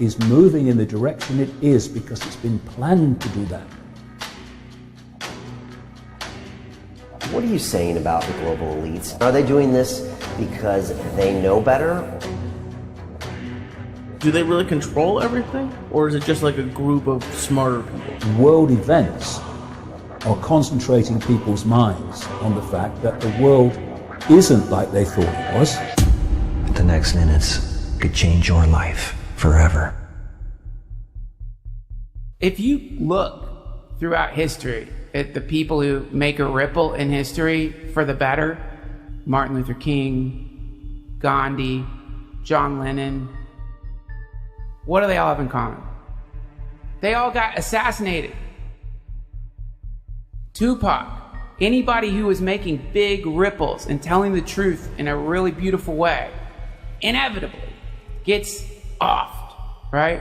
is moving in the direction it is because it's been planned to do that. What are you saying about the global elites? Are they doing this because they know better? Do they really control everything? Or is it just like a group of smarter people? World events are concentrating people's minds on the fact that the world isn't like they thought it was. The next minutes could change your life forever. If you look throughout history at the people who make a ripple in history for the better, Martin Luther King, Gandhi, John Lennon, what do they all have in common? They all got assassinated. Tupac, anybody who was making big ripples and telling the truth in a really beautiful way, inevitably gets offed, right?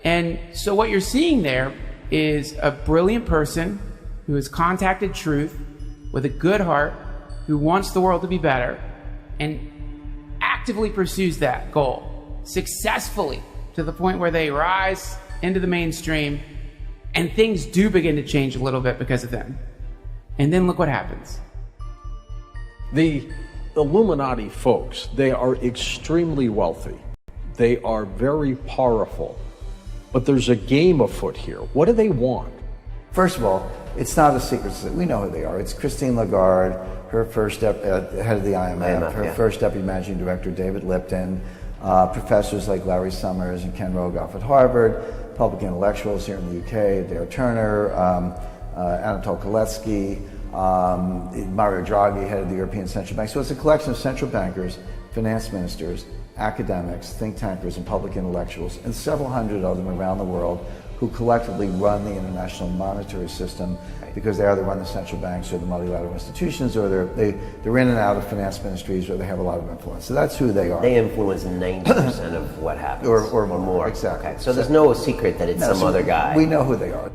And so what you're seeing there is a brilliant person who has contacted truth with a good heart, who wants the world to be better, and actively pursues that goal successfully to the point where they rise into the mainstream and things do begin to change a little bit because of them. And then look what happens. The Illuminati folks, they are extremely wealthy. They are very powerful. But there's a game afoot here. What do they want? First of all, it's not a secret. We know who they are. It's Christine Lagarde, her first head of the IMF, her first deputy managing director, David Lipton, professors like Larry Summers and Ken Rogoff at Harvard, public intellectuals here in the UK, Dare Turner, Anatol Koletsky, Mario Draghi, head of the European Central Bank. So it's a collection of central bankers, finance ministers, academics, think tankers, and public intellectuals, and several hundred of them around the world who collectively run the international monetary system because they either run the central banks or the multilateral institutions, or they're in and out of finance ministries, or they have a lot of influence. So that's who they are. They influence 90% of what happens. Or more. Exactly. Okay. So there's no secret that it's some other guy. We know who they are.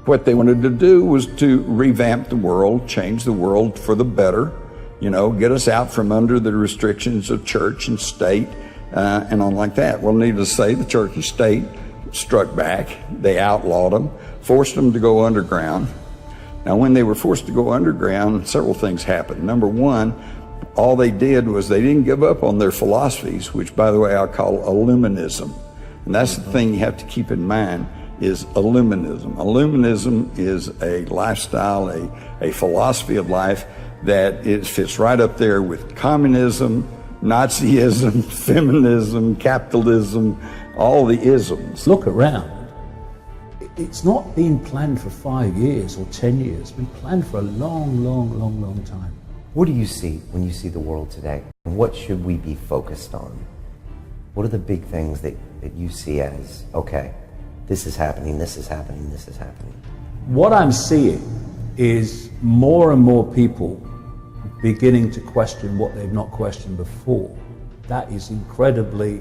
What they wanted to do was to revamp the world, change the world for the better, get us out from under the restrictions of church and state, and on like that. Well, needless to say, the church and state struck back. They outlawed them, forced them to go underground. Now, when they were forced to go underground, several things happened. Number one, all they did was they didn't give up on their philosophies, which, by the way, I call Illuminism. And that's the thing you have to keep in mind, is Illuminism. Illuminism is a lifestyle, a philosophy of life that it fits right up there with communism, Nazism, feminism, capitalism, all the isms. Look around. It's not been planned for 5 years or 10 years. It's been planned for a long time. What do you see when you see the world today? What should we be focused on? What are the big things that you see as, okay, this is happening, this is happening, this is happening? What I'm seeing is more and more people beginning to question what they've not questioned before. That is incredibly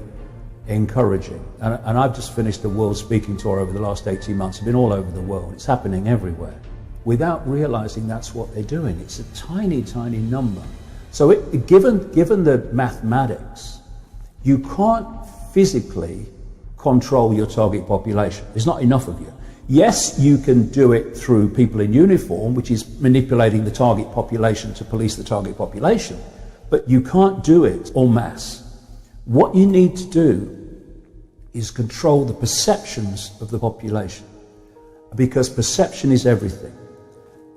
encouraging. And I've just finished a world speaking tour over the last 18 months. I've been all over the world. It's happening everywhere. Without realizing that's what they're doing. It's a tiny number. So given the mathematics, you can't physically control your target population. There's not enough of you. Yes, you can do it through people in uniform, which is manipulating the target population to police the target population, but you can't do it en masse. What you need to do is control the perceptions of the population, because perception is everything.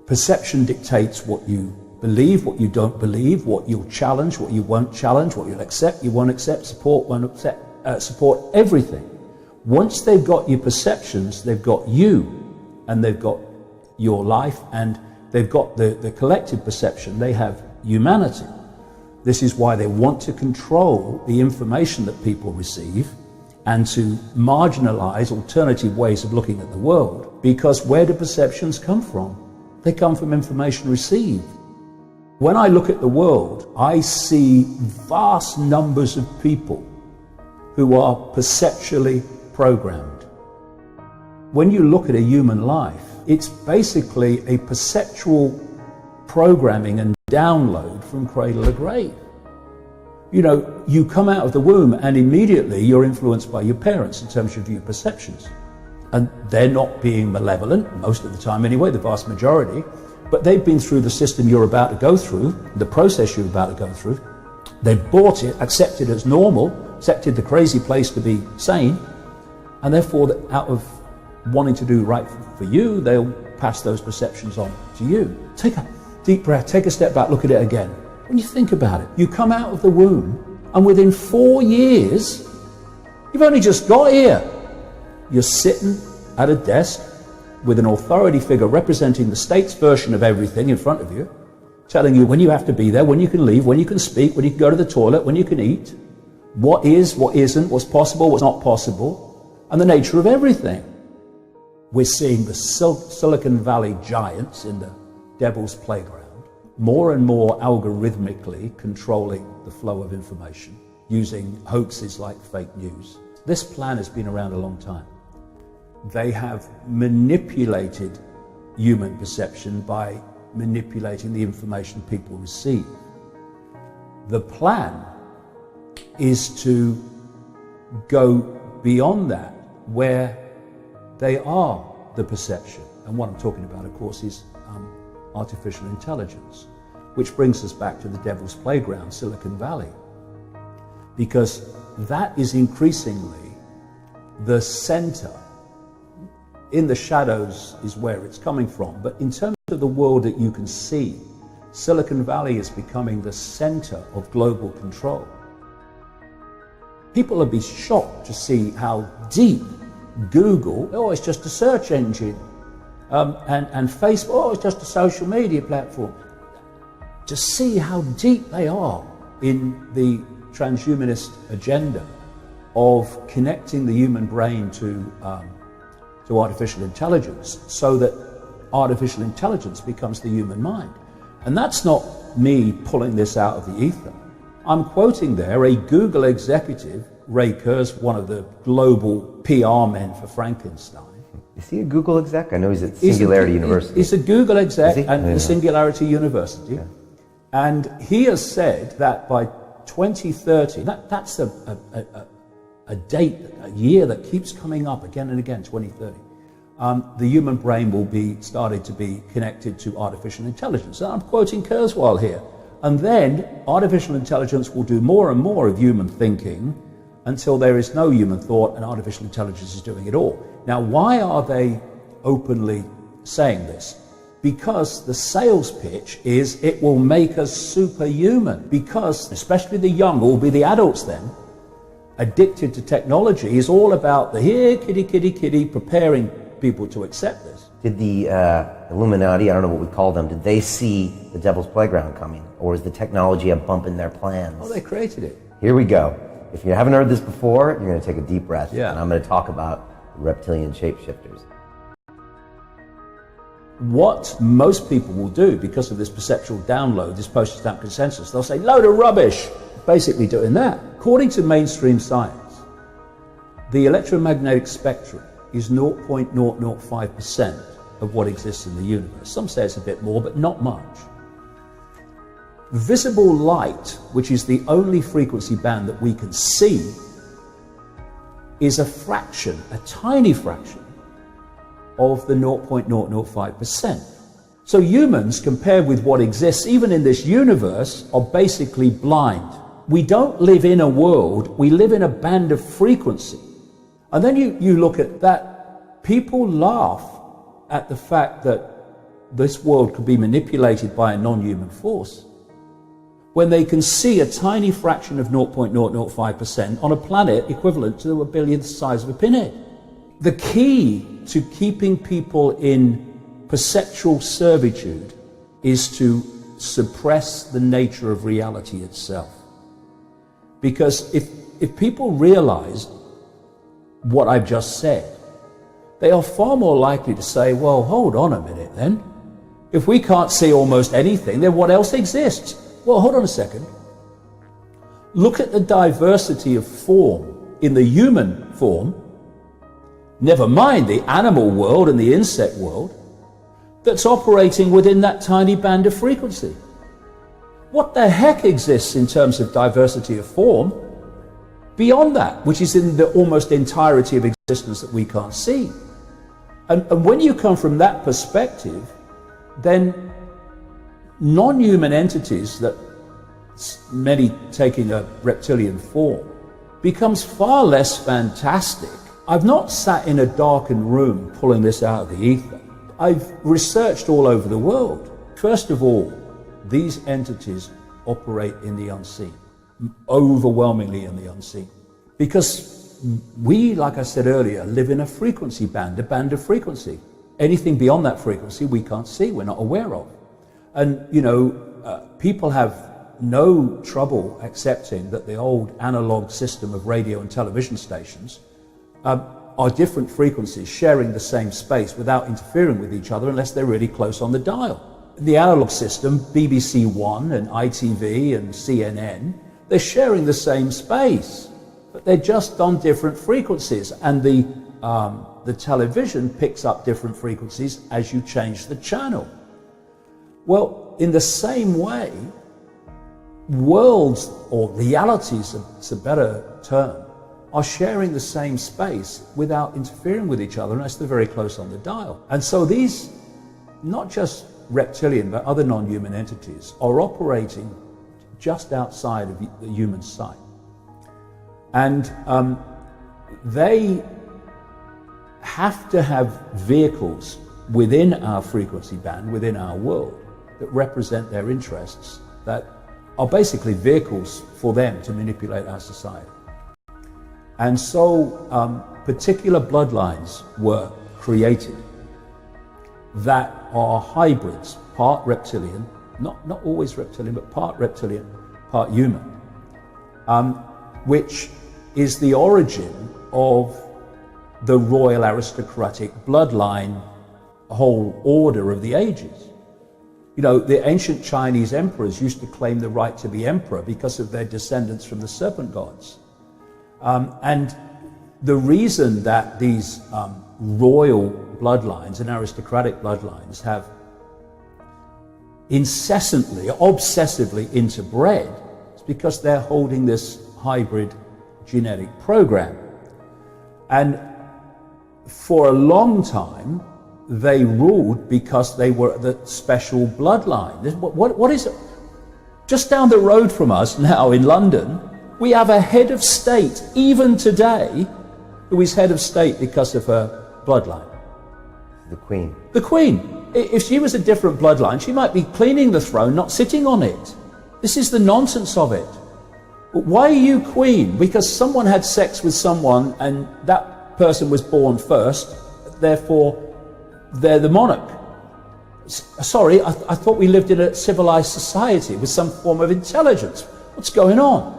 Perception dictates what you believe, what you don't believe, what you'll challenge, what you won't challenge, what you'll accept, you won't accept, support, won't accept, support, everything. Once they've got your perceptions, they've got you, and they've got your life, and they've got the collective perception, they have humanity. This is why they want to control the information that people receive and to marginalize alternative ways of looking at the world. Because where do perceptions come from? They come from information received. When I look at the world, I see vast numbers of people who are perceptually programmed. When you look at a human life, it's basically a perceptual programming and download from cradle to grave. You know, you come out of the womb and immediately you're influenced by your parents in terms of your perceptions. And they're not being malevolent, most of the time anyway, the vast majority, but they've been through the system you're about to go through, the process you're about to go through. They've bought it, accepted it as normal, accepted the crazy place to be sane, and therefore, out of wanting to do right for you, they'll pass those perceptions on to you. Take a deep breath, take a step back, look at it again. When you think about it, you come out of the womb, and within 4 years, you've only just got here. You're sitting at a desk with an authority figure representing the state's version of everything in front of you, telling you when you have to be there, when you can leave, when you can speak, when you can go to the toilet, when you can eat, what is, what isn't, what's possible, what's not possible, and the nature of everything. We're seeing the Silicon Valley giants in the devil's playground, more and more algorithmically controlling the flow of information, using hoaxes like fake news. This plan has been around a long time. They have manipulated human perception by manipulating the information people receive. The plan is to go beyond that, where they are the perception. And what I'm talking about, of course, is artificial intelligence, which brings us back to the devil's playground, Silicon Valley, because that is increasingly the center. In the shadows is where it's coming from, but in terms of the world that you can see, Silicon Valley is becoming the center of global control. People will be shocked to see how deep Google, oh, it's just a search engine, and Facebook, oh, it's just a social media platform. To see how deep they are in the transhumanist agenda of connecting the human brain to artificial intelligence, so that artificial intelligence becomes the human mind. And that's not me pulling this out of the ether. I'm quoting there a Google executive, Ray Kurzweil, one of the global PR men for Frankenstein. Is he a Google exec? I know he's at Singularity University. He's a Google exec at the Singularity University. Yeah. And he has said that by 2030, that's a date, a year that keeps coming up again and again, 2030. The human brain will be started to be connected to artificial intelligence. And I'm quoting Kurzweil here. And then artificial intelligence will do more and more of human thinking until there is no human thought and artificial intelligence is doing it all. Now, why are they openly saying this? Because the sales pitch is it will make us superhuman. Because, especially the young, or will be the adults then, addicted to technology, is all about the here, kitty, kitty, kitty, preparing people to accept this. Did the Illuminati, I don't know what we call them, did they see the devil's playground coming? Or is the technology a bump in their plans? Oh, they created it. Here we go. If you haven't heard this before, you're going to take a deep breath. Yeah. And I'm going to talk about reptilian shapeshifters. What most people will do because of this perceptual download, this post-stamp consensus, they'll say, load of rubbish, basically doing that. According to mainstream science, the electromagnetic spectrum is 0.005% of what exists in the universe. Some say it's a bit more, but not much. Visible light, which is the only frequency band that we can see, is a fraction, a tiny fraction, of the 0.005%. So humans, compared with what exists even in this universe, are basically blind. We don't live in a world, we live in a band of frequency. And then you look at that, people laugh at the fact that this world could be manipulated by a non-human force, when they can see a tiny fraction of 0.005% on a planet equivalent to a billionth size of a pinhead. The key to keeping people in perceptual servitude is to suppress the nature of reality itself. Because if people realize what I've just said, they are far more likely to say, well, hold on a minute then. If we can't see almost anything, then what else exists? Well, hold on a second. Look at the diversity of form in the human form, never mind the animal world and the insect world, that's operating within that tiny band of frequency. What the heck exists in terms of diversity of form beyond that, which is in the almost entirety of existence that we can't see? And when you come from that perspective, then non-human entities, that many taking a reptilian form, becomes far less fantastic. I've not sat in a darkened room pulling this out of the ether. I've researched all over the world. First of all, these entities operate in the unseen, overwhelmingly in the unseen. Because we, like I said earlier, live in a frequency band, a band of frequency. Anything beyond that frequency we can't see, we're not aware of. And, you know, people have no trouble accepting that the old analog system of radio and television stations are different frequencies sharing the same space without interfering with each other unless they're really close on the dial. The analog system, BBC One and ITV and CNN, they're sharing the same space, but they're just on different frequencies, and the television picks up different frequencies as you change the channel. Well, in the same way, worlds, or realities, it's a better term, are sharing the same space without interfering with each other unless they're very close on the dial. And so these, not just reptilian but other non-human entities, are operating just outside of the human sight. And they have to have vehicles within our frequency band, within our world, that represent their interests, that are basically vehicles for them to manipulate our society. And so particular bloodlines were created that are hybrids, part reptilian, not always reptilian, but part reptilian, part human, which is the origin of the royal aristocratic bloodline, whole order of the ages. You know, the ancient Chinese emperors used to claim the right to be emperor because of their descendants from the serpent gods. And the reason that these royal bloodlines and aristocratic bloodlines have incessantly, obsessively interbred is because they're holding this hybrid genetic program. And for a long time, they ruled because they were the special bloodline. What is it? Just down the road from us now in London, we have a head of state, even today, who is head of state because of her bloodline. The Queen. The Queen. If she was a different bloodline, she might be cleaning the throne, not sitting on it. This is the nonsense of it. But why are you Queen? Because someone had sex with someone and that person was born first, therefore they're the monarch. Sorry, I thought we lived in a civilized society with some form of intelligence. What's going on?